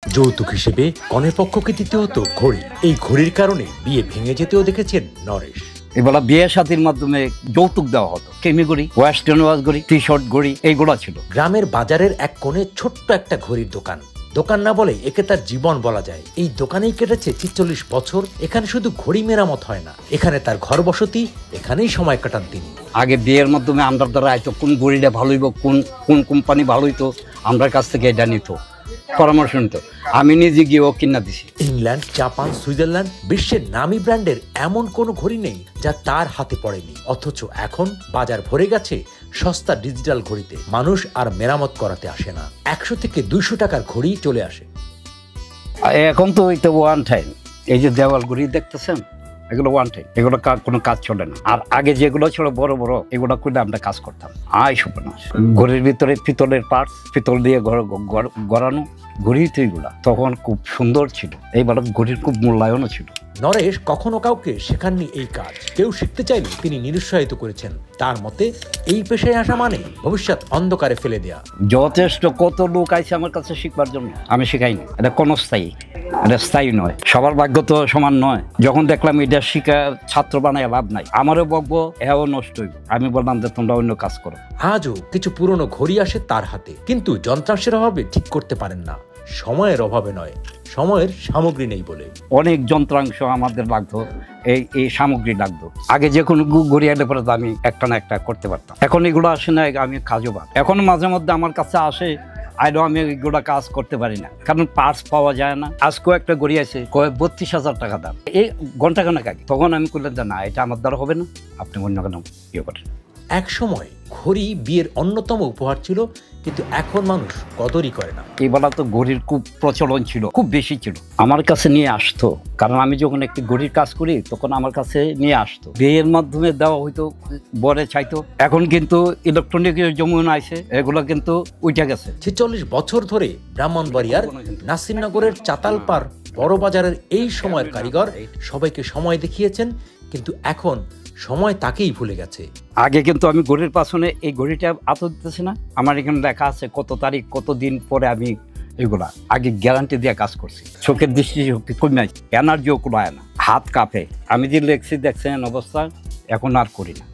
যৌতুক হিসেবে কনের পক্ষকে দিতে হতো ঘড়ি। এই ঘড়ির কারণে বিয়ে ভেঙে যেতেও দেখেছেন নরেশ। এবার বিয়ে শাদীর মাধ্যমে যৌতুক দেওয়া হতো। কেমি ঘড়ি, ওয়েস্টার্ন ওয়াচ ঘড়ি, টি শার্ট ঘড়ি, এইগুলো ছিল। গ্রামের বাজারের এক কোণে ছোট্ট একটা ঘড়ির দোকান। দোকান না বলে একে তার জীবন বলা যায়। এই দোকানেই কেটেছে ৪৬ বছর। এখানে শুধু ঘড়ি মেরামত হয় না, এখানে তার ঘর বসতি, এখানেই সময় কাটান তিনি। আগে বিয়ের মাধ্যমে আমরা দ্বারা আইতো কোন ঘড়িটা ভালো হইব, কোন কোম্পানি ভালো হইতো, আমরা কাছ থেকে এটা নিত, পরামর্শ নিত। আমি নিজে গিয়েও কিনা দিছি। ইংল্যান্ড, জাপান, সুইজারল্যান্ড, বিশ্বের নামি ব্র্যান্ডের এমন কোনো ঘড়ি নেই যা তার হাতে পড়েনি। অথচ এখন বাজার ভরে গেছে সস্তা ডিজিটাল ঘড়িতে। মানুষ আর মেরামত করাতে আসে না, ১০০ থেকে ২০০ টাকার ঘড়ি চলে আসে। এখন তো ওইটা ওয়ান টাইম। এই যে দেওয়াল ঘড়ি দেখতেছেন, এগুলো ওয়ান টাইম, এগুলো কোনো কাজ চলে না। আর আগে যেগুলো ছিল বড় বড়, এগুলো করে আমরা কাজ করতাম। ঘড়ির ভিতরে পিতলের পার্টস, পিতল দিয়ে গড়ানো ঘড়ি তো এগুলা তখন খুব সুন্দর ছিল। এইবার ঘড়ির খুব মূল্যায়নও ছিল। নরেশ কখনো কাউকে শেখাননি এই কাজ। কেউ শিখতে চাইলে তিনি নিরুৎসাহিত করেছেন। তার মতে এই পেশায় আসা মানে ভবিষ্যৎ অন্ধকারে ফেলে দেয়া। যথেষ্ট কত লোক আইছে আমার কাছে শিখবার জন্য, আমি শেখাইনি। এটা ক্ষণস্থায়ী, এটা স্থায়ী নয়। সবার ভাগ্য তো সমান নয়। যখন দেখলাম এটা শিখা ছাত্র বানায় লাভ নাই, আমারও বকবো, এও নষ্ট হইব। আমি বললাম যে তোমরা অন্য কাজ করো। আজও কিছু পুরনো ঘড়ি আসে তার হাতে, কিন্তু যন্ত্রাংশের অভাবে ঠিক করতে পারেন না। সময়ের অভাবে নয়, সময়ের সামগ্রী নেই বলে। অনেক যন্ত্রাংশ আমাদের লাগতো, এই সামগ্রী লাগতো। আগে যে কোনো ঘড়ি আনলে পরে আমি একটা না একটা করতে পারতাম। এখন এগুলো আসে না, আমি কাজও পাই। এখন মাঝে মধ্যে আমার কাছে আসে, আইডো আমি এগুলো কাজ করতে পারি না, কারণ পার্টস পাওয়া যায় না। আজকেও একটা ঘড়ি আছে ৩২,০০০ টাকা দাম, এই ঘন্টাখানেক আগে। তখন আমি করলাম যে না, এটা আমার দ্বারা হবে না, আপনি অন্য কোনো ইয়ে করেন। এক সময় ঘড়ি বিয়ের অন্যতম উপহার ছিল, কিন্তু এখন মানুষ কদরই করে না। এবেলা তো ঘড়ির খুব প্রচলন ছিল, খুব বেশি ছিল। আমার কাছে নিয়ে আসতো, কারণ আমি যখন একটি ঘড়ির কাজ করি তখন আমার কাছে নিয়ে আসতো। বিয়ের মাধ্যমে দেওয়া হইতো, বরে চাইতো। এখন কিন্তু ইলেকট্রনিক যেমন আইছে, এগুলো কিন্তু উঠে গেছে। ৪৬ বছর ধরে ব্রাহ্মণবাড়িয়ার নাসিরনগরের চাতালপাড় বড় বাজারের এই সময়ের কারিগর সবাইকে সময় দেখিয়েছেন, কিন্তু এখন সময় তাকেই ভুলে গেছে। আগে কিন্তু আমি ঘড়ির পাশনে এই ঘড়িটা আতর দিতেছি না, আমার এখানে লেখা আছে কত তারিখ, কত দিন পরে আমি এগুলা আগে গ্যারান্টি দিয়ে কাজ করছি। চোখের দৃষ্টিশক্তি কমে, এনার্জিও কোনো আয় না, হাত কাঁপে। আমি যে লেখছি দেখছেন অবস্থা, এখন আর করি না।